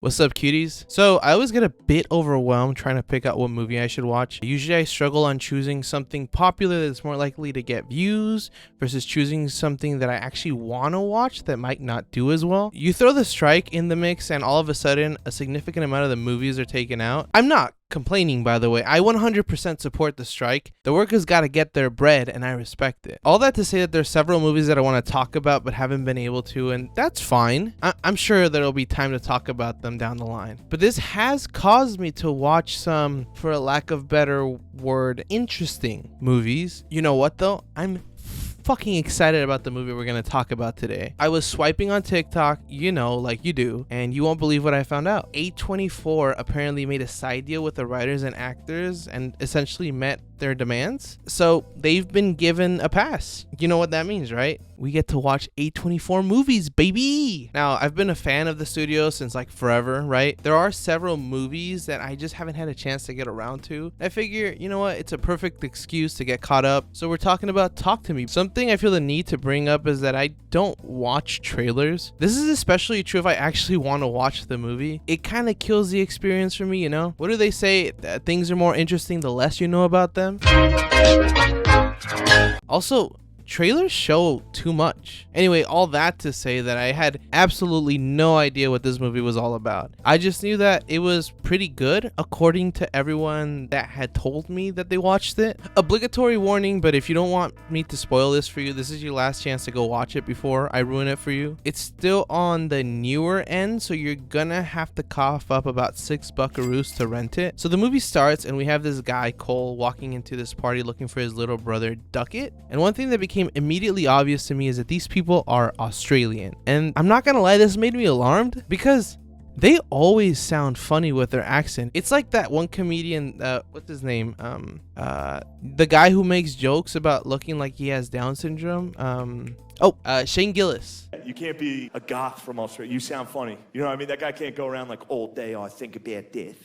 What's up, cuties? So I always get a bit overwhelmed trying to pick out what movie I should watch. Usually I struggle on choosing something popular that's more likely to get views versus choosing something that I actually want to watch that might not do as well. You throw the strike in the mix and all of a sudden a significant amount of the movies are taken out. I'm not complaining, by the way. I 100% support the strike. The workers got to get their bread and I respect it. All that to say that there's several movies that I want to talk about but haven't been able to, and that's fine. I'm sure there'll be time to talk about them down the line. But this has caused me to watch some, for a lack of better word, interesting movies. You know what though? I'm fucking excited about the movie we're gonna talk about today. I was swiping on TikTok, you know, like you do, and you won't believe what I found out. A24 apparently made a side deal with the writers and actors and essentially met their demands. So they've been given a pass. You know what that means, right? We get to watch A24 movies, baby! Now, I've been a fan of the studio since like forever, right? There are several movies that I just haven't had a chance to get around to. I figure, you know what? It's a perfect excuse to get caught up. So we're talking about Talk to Me. Something I feel the need to bring up is that I don't watch trailers. This is especially true if I actually want to watch the movie. It kind of kills the experience for me, you know? What do they say? Things are more interesting the less you know about them. Also, trailers show too much. Anyway, all that to say that I had absolutely no idea what this movie was all about. I just knew that it was pretty good according to everyone that had told me that they watched it. Obligatory warning, but if you don't want me to spoil this for you, this is your last chance to go watch it before I ruin it for you. It's still on the newer end, so you're gonna have to cough up about $6 to rent it. So the movie starts and we have this guy, Cole, walking into this party looking for his little brother, Duckett. And one thing that became immediately obvious to me is that these people are Australian, and I'm not gonna lie, this made me alarmed because they always sound funny with their accent. It's like that one comedian, what's his name, the guy who makes jokes about looking like he has Down syndrome, Shane Gillis. You can't be a goth from Australia. You sound funny. You know what I mean? That guy can't go around like, all day I think about death.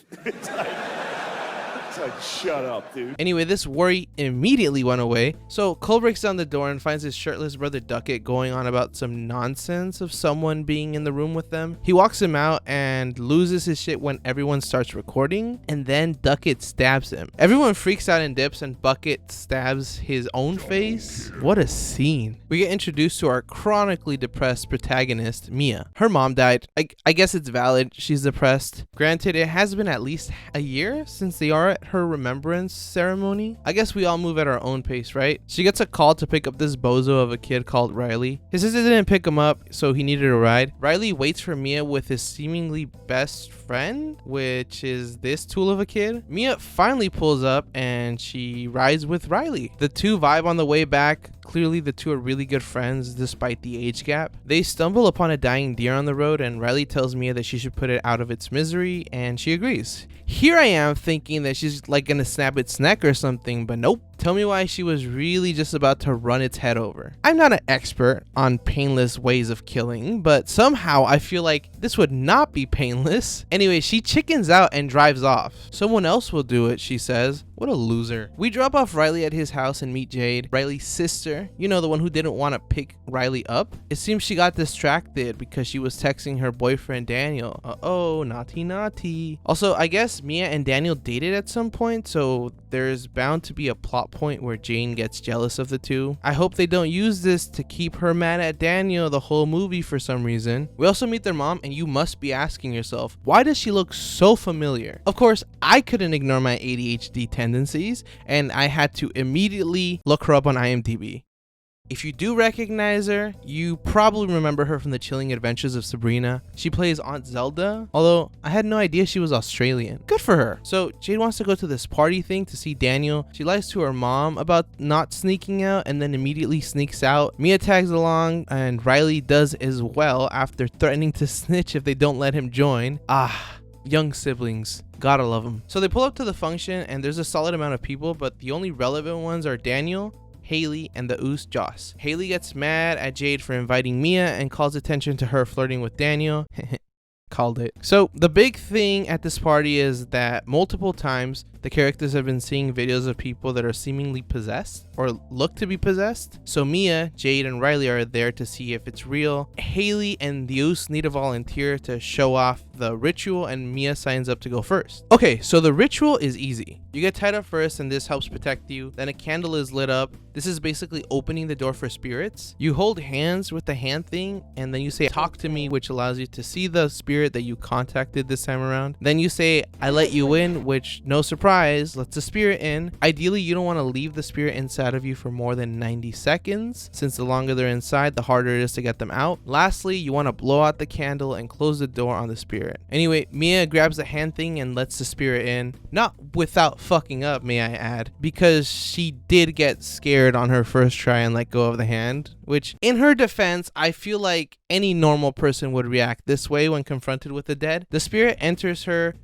It's like, shut up, dude. Anyway, this worry immediately went away. So Cole breaks down the door and finds his shirtless brother Duckett going on about some nonsense of someone being in the room with them. He walks him out and loses his shit when everyone starts recording, and then Duckett stabs him. Everyone freaks out and dips, and Bucket stabs his own face. What a scene. We get introduced to our chronically depressed protagonist, Mia. Her mom died. I guess it's valid. She's depressed. Granted, it has been at least a year since they are at her remembrance ceremony. I guess we all move at our own pace, right? She gets a call to pick up this bozo of a kid called Riley. His sister didn't pick him up, so he needed a ride. Riley waits for Mia with his seemingly best friend, which is this tool of a kid. Mia finally pulls up and she rides with Riley. The two vibe on the way back. Clearly the two are really good friends despite the age gap. They stumble upon a dying deer on the road and Riley tells Mia that she should put it out of its misery, and she agrees. Here I am thinking that she's like gonna snap its neck or something, but nope. Tell me why she was really just about to run its head over. I'm not an expert on painless ways of killing, but somehow I feel like this would not be painless. Anyway, she chickens out and drives off. Someone else will do it, she says. What a loser. We drop off Riley at his house and meet Jade, Riley's sister. You know, the one who didn't want to pick Riley up. It seems she got distracted because she was texting her boyfriend Daniel. Uh-oh, naughty naughty. Also, I guess Mia and Daniel dated at some point, so there's bound to be a plot point where Jane gets jealous of the two. I hope they don't use this to keep her mad at Daniel the whole movie for some reason. We also meet their mom, and you must be asking yourself, why does she look so familiar? Of course, I couldn't ignore my ADHD tendencies, and I had to immediately look her up on IMDb. If you do recognize her, you probably remember her from The Chilling Adventures of Sabrina. She plays Aunt Zelda, although I had no idea she was Australian. Good for her. So Jade wants to go to this party thing to see Daniel. She lies to her mom about not sneaking out and then immediately sneaks out. Mia tags along and Riley does as well after threatening to snitch if they don't let him join. Young siblings. Gotta love them. So they pull up to the function and there's a solid amount of people, but the only relevant ones are Daniel, Haley, and the oos Joss. Haley gets mad at Jade for inviting Mia and calls attention to her flirting with Daniel. Called it. So the big thing at this party is that multiple times the characters have been seeing videos of people that are seemingly possessed or look to be possessed. So Mia, Jade, and Riley are there to see if it's real. Haley and the oos need a volunteer to show off the ritual, and Mia signs up to go first. Okay, so the ritual is easy. You get tied up first, and this helps protect you. Then a candle is lit up. This is basically opening the door for spirits. You hold hands with the hand thing, and then you say, "Talk to me," which allows you to see the spirit that you contacted this time around. Then you say, "I let you in," which, no surprise, lets the spirit in. Ideally, you don't want to leave the spirit inside of you for more than 90 seconds, since the longer they're inside, the harder it is to get them out. Lastly, you want to blow out the candle and close the door on the spirit. Anyway, Mia grabs the hand thing and lets the spirit in. Not without fucking up, may I add, because she did get scared on her first try and let go of the hand, which, in her defense, I feel like any normal person would react this way when confronted with the dead. The spirit enters her.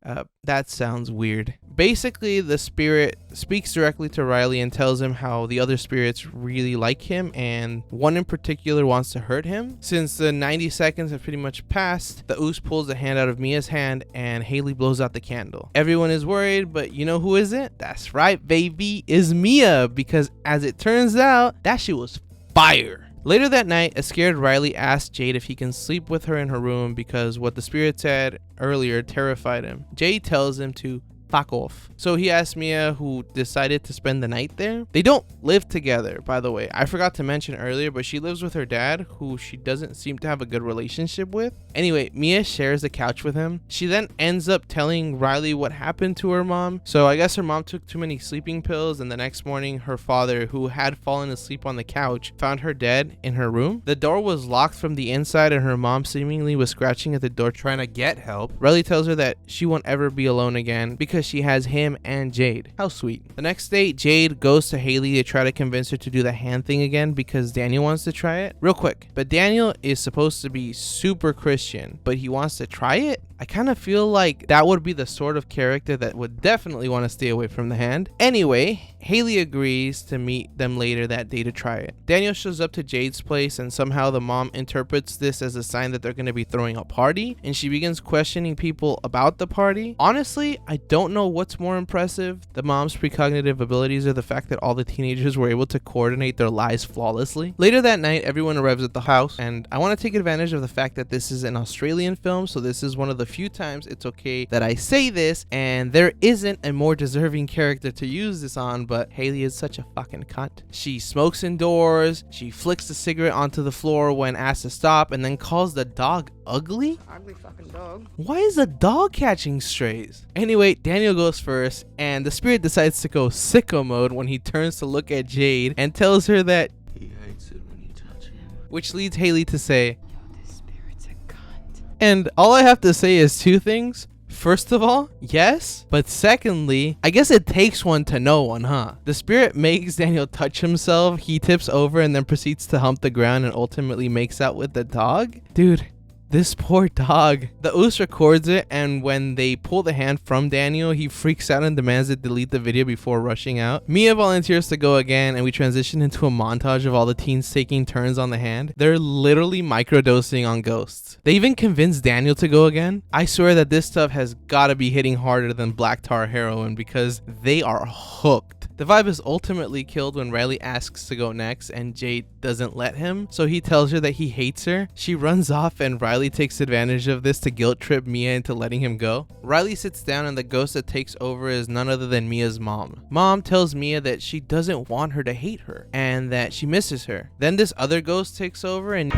That sounds weird. Basically, the spirit speaks directly to Riley and tells him how the other spirits really like him, and one in particular wants to hurt him. Since the 90 seconds have pretty much passed, the Oos pulls the hand out of Mia's hand, and Haley blows out the candle. Everyone is worried, but you know who isn't? That's right, baby, is Mia, because as it turns out, that shit was fire. Later that night, a scared Riley asks Jade if he can sleep with her in her room because what the spirit said earlier terrified him. Jade tells him to fuck off. So he asks Mia, who decided to spend the night there. They don't live together, by the way. I forgot to mention earlier, but she lives with her dad, who she doesn't seem to have a good relationship with. Anyway, Mia shares the couch with him. She then ends up telling Riley what happened to her mom. So I guess her mom took too many sleeping pills, and the next morning her father, who had fallen asleep on the couch, found her dead in her room. The door was locked from the inside, and her mom seemingly was scratching at the door trying to get help. Riley tells her that she won't ever be alone again because she has him and Jade. How sweet. The next day, Jade goes to Haley to try to convince her to do the hand thing again because Daniel wants to try it. Real quick, but Daniel is supposed to be super Christian, but he wants to try it? I kind of feel like that would be the sort of character that would definitely want to stay away from the hand. Anyway, Haley agrees to meet them later that day to try it. Daniel shows up to Jade's place, and somehow the mom interprets this as a sign that they're going to be throwing a party, and she begins questioning people about the party. Honestly, I don't know what's more impressive, the mom's precognitive abilities or the fact that all the teenagers were able to coordinate their lives flawlessly. Later that night, everyone arrives at the house, and I want to take advantage of the fact that this is an Australian film, so this is one of the few times it's okay that I say this, and there isn't a more deserving character to use this on, but Haley is such a fucking cunt. She smokes indoors, she flicks the cigarette onto the floor when asked to stop, and then calls the dog ugly? Ugly fucking dog. Why is a dog catching strays? Anyway, Daniel goes first, and the spirit decides to go sicko mode when he turns to look at Jade and tells her that he hates it when you touch him. Which leads Haley to say, This spirit's a cunt. and all I have to say is two things. First of all, yes, but secondly, I guess it takes one to know one, huh? The spirit makes Daniel touch himself, he tips over and then proceeds to hump the ground and ultimately makes out with the dog? Dude, this poor dog. The Oos records it, and when they pull the hand from Daniel, he freaks out and demands to delete the video before rushing out. Mia volunteers to go again, and we transition into a montage of all the teens taking turns on the hand. They're literally microdosing on ghosts. They even convinced Daniel to go again. I swear that this stuff has gotta be hitting harder than black tar heroin because they are hooked. The vibe is ultimately killed when Riley asks to go next and Jade doesn't let him, so he tells her that he hates her. She runs off and Riley takes advantage of this to guilt trip Mia into letting him go. Riley sits down and the ghost that takes over is none other than Mia's mom. Mom tells Mia that she doesn't want her to hate her and that she misses her. Then this other ghost takes over and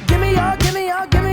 give me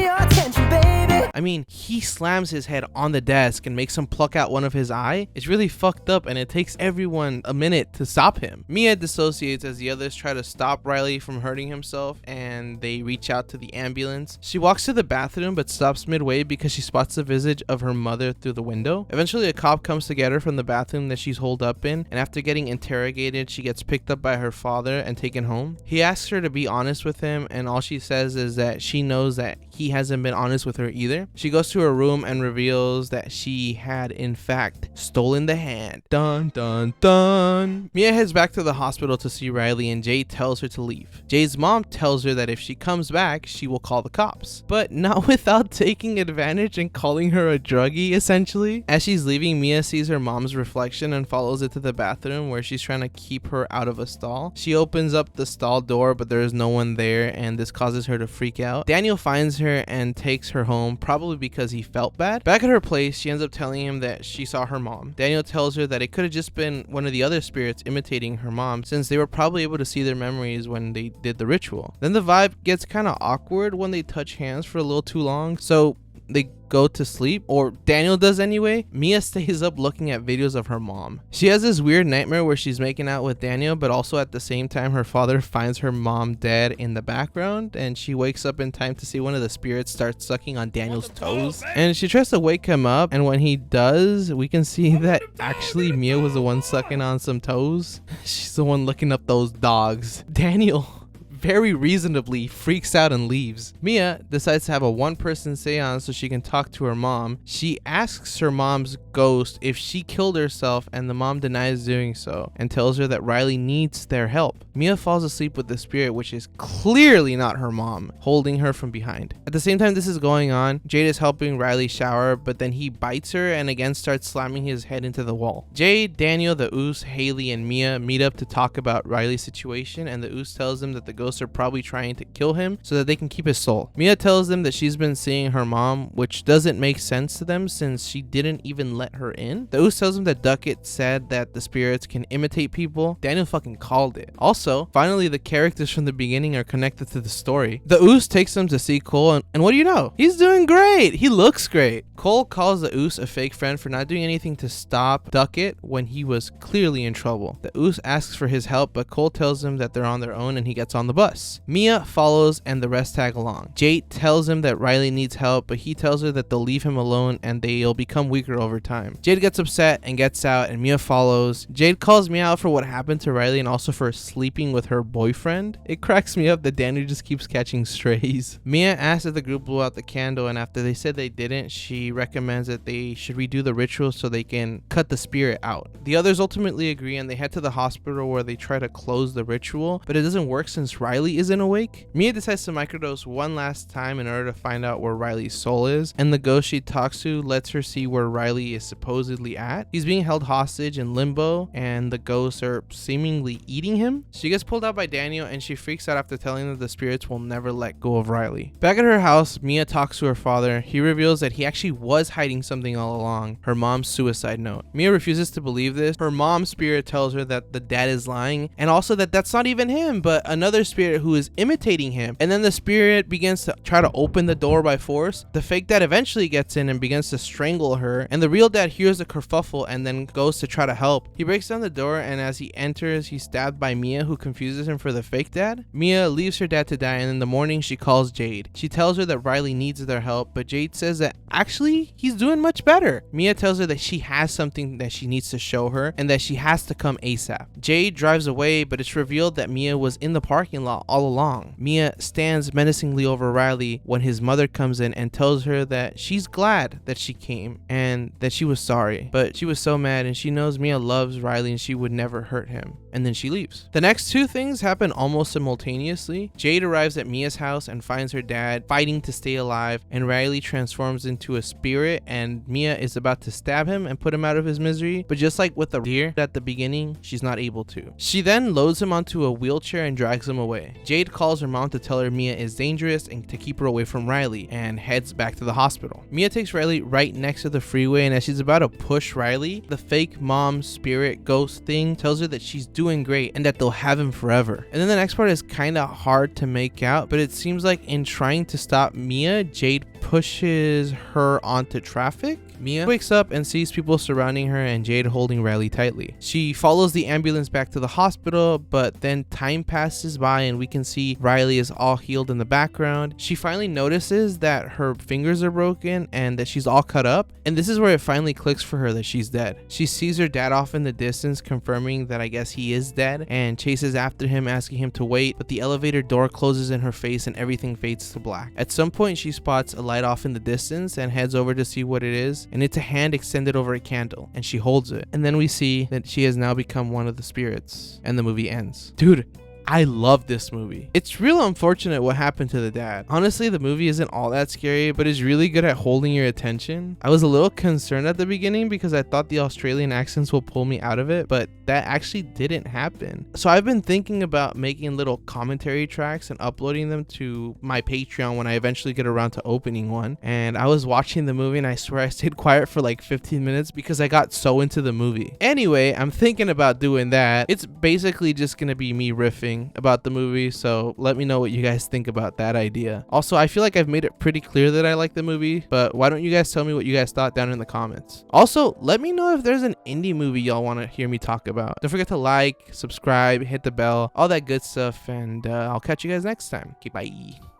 your attention, baby. I mean, he slams his head on the desk and makes him pluck out one of his eye. It's really fucked up and it takes everyone a minute to stop him. Mia dissociates as the others try to stop Riley from hurting himself and they reach out to the ambulance. She walks to the bathroom but stops midway because she spots the visage of her mother through the window. Eventually a cop comes to get her from the bathroom that she's holed up in, and after getting interrogated, she gets picked up by her father and taken home. He asks her to be honest with him and all she says is that she knows that he hasn't been honest with her either. there. She goes to her room and reveals that she had in fact stolen the hand. Dun dun dun. Mia heads back to the hospital to see Riley, and Jade tells her to leave. Jade's mom tells her that if she comes back, she will call the cops, but not without taking advantage and calling her a druggie, essentially. As she's leaving, Mia sees her mom's reflection and follows it to the bathroom where she's trying to keep her out of a stall. She opens up the stall door, but there is no one there, and this causes her to freak out. Daniel finds her and takes her home, probably because he felt bad. Back at her place, she ends up telling him that she saw her mom. Daniel tells her that it could have just been one of the other spirits imitating her mom, since they were probably able to see their memories when they did the ritual. Then the vibe gets kind of awkward when they touch hands for a little too long, so they go to sleep, or Daniel does anyway. Mia stays up looking at videos of her mom. She has this weird nightmare where she's making out with Daniel, but also at the same time her father finds her mom dead in the background, and she wakes up in time to see one of the spirits start sucking on Daniel's toes, and she tries to wake him up, and when he does, we can see that actually Mia was the one sucking on some toes. She's the one looking up those dogs. Daniel very reasonably freaks out and leaves. Mia decides to have a one-person seance so she can talk to her mom. She asks her mom's ghost if she killed herself, and the mom denies doing so and tells her that Riley needs their help. Mia falls asleep with the spirit, which is clearly not her mom, holding her from behind. At the same time this is going on, Jade is helping Riley shower, but then he bites her and again starts slamming his head into the wall. Jade, Daniel, the Oos, Haley, and Mia meet up to talk about Riley's situation, and the Oos tells them that the ghosts are probably trying to kill him so that they can keep his soul. Mia tells them that she's been seeing her mom, which doesn't make sense to them since she didn't even let her in. The Oos tells them that Duckett said that the spirits can imitate people. Daniel fucking called it. Also, finally the characters from the beginning are connected to the story. The Oos takes them to see Cole, and what do you know? He's doing great. He looks great. Cole calls the Oos a fake friend for not doing anything to stop Duckett when he was clearly in trouble. The Oos asks for his help, but Cole tells him that they're on their own and he gets on the bus. Mia follows and the rest tag along. Jade tells him that Riley needs help, but he tells her that they'll leave him alone and they'll become weaker over time. Jade gets upset and gets out, and Mia follows. Jade calls Mia out for what happened to Riley and also for sleeping with her boyfriend. It cracks me up that Daniel just keeps catching strays. Mia asks if the group blew out the candle, and after they said they didn't, she recommends that they should redo the ritual so they can cut the spirit out. The others ultimately agree and they head to the hospital where they try to close the ritual, but it doesn't work since Riley isn't awake. Mia decides to microdose one last time in order to find out where Riley's soul is, and the ghost she talks to lets her see where Riley is supposedly at. He's being held hostage in limbo, and the ghosts are seemingly eating him. She gets pulled out by Daniel, and she freaks out after telling them the spirits will never let go of Riley. Back at her house, Mia talks to her father. He reveals that he actually was hiding something all along, her mom's suicide note. Mia refuses to believe this. Her mom's spirit tells her that the dad is lying, and also that that's not even him, but another spirit who is imitating him. And then the spirit begins to try to open the door by force. The fake dad eventually gets in and begins to strangle her, and the real dad hears the kerfuffle and then goes to try to help. He breaks down the door, and as he enters, he's stabbed by Mia, who confuses him for the fake dad. Mia leaves her dad to die, and in the morning she calls Jade. She tells her that Riley needs their help, but Jade says that actually he's doing much better. Mia tells her that she has something that she needs to show her and that she has to come ASAP. Jade drives away, but it's revealed that Mia was in the parking lot all along. Mia stands menacingly over Riley when his mother comes in and tells her that she's glad that she came and that she was sorry, but she was so mad and she knows Mia loves Riley and she would never hurt him. And then she leaves. The next two things happen almost simultaneously. Jade arrives at Mia's house and finds her dad fighting to stay alive, and Riley transforms into a spirit, and Mia is about to stab him and put him out of his misery, but just like with the deer at the beginning, she's not able to. She then loads him onto a wheelchair and drags him away. Jade calls her mom to tell her Mia is dangerous and to keep her away from Riley, and heads back to the hospital. Mia takes Riley right next to the freeway, and as she's about to push Riley, the fake mom spirit ghost thing tells her that she's doing great and that they'll have him forever. And then the next part is kind of hard to make out, but it seems like in trying to stop Mia, Jade pushes her onto traffic. Mia wakes up and sees people surrounding her and Jade holding Riley tightly. She follows the ambulance back to the hospital, but then time passes by and we can see Riley is all healed in the background. She finally notices that her fingers are broken and that she's all cut up, and this is where it finally clicks for her that she's dead. She sees her dad off in the distance, confirming that I guess he is dead, and chases after him, asking him to wait, but the elevator door closes in her face and everything fades to black. At some point she spots a light light off in the distance and heads over to see what it is, and it's a hand extended over a candle, and she holds it. And then we see that she has now become one of the spirits, and the movie ends. Dude, I love this movie. It's real unfortunate what happened to the dad. Honestly, the movie isn't all that scary, but is really good at holding your attention. I was a little concerned at the beginning because I thought the Australian accents will pull me out of it, but that actually didn't happen. So I've been thinking about making little commentary tracks and uploading them to my Patreon when I eventually get around to opening one. And I was watching the movie and I swear I stayed quiet for like 15 minutes because I got so into the movie. Anyway, I'm thinking about doing that. It's basically just gonna be me riffing about the movie, so let me know what you guys think about that idea. Also, I feel like I've made it pretty clear that I like the movie, but why don't you guys tell me what you guys thought down in the comments. Also, let me know if there's an indie movie y'all want to hear me talk about. Don't forget to like, subscribe, hit the bell, all that good stuff, and I'll catch you guys next time. Okay, bye.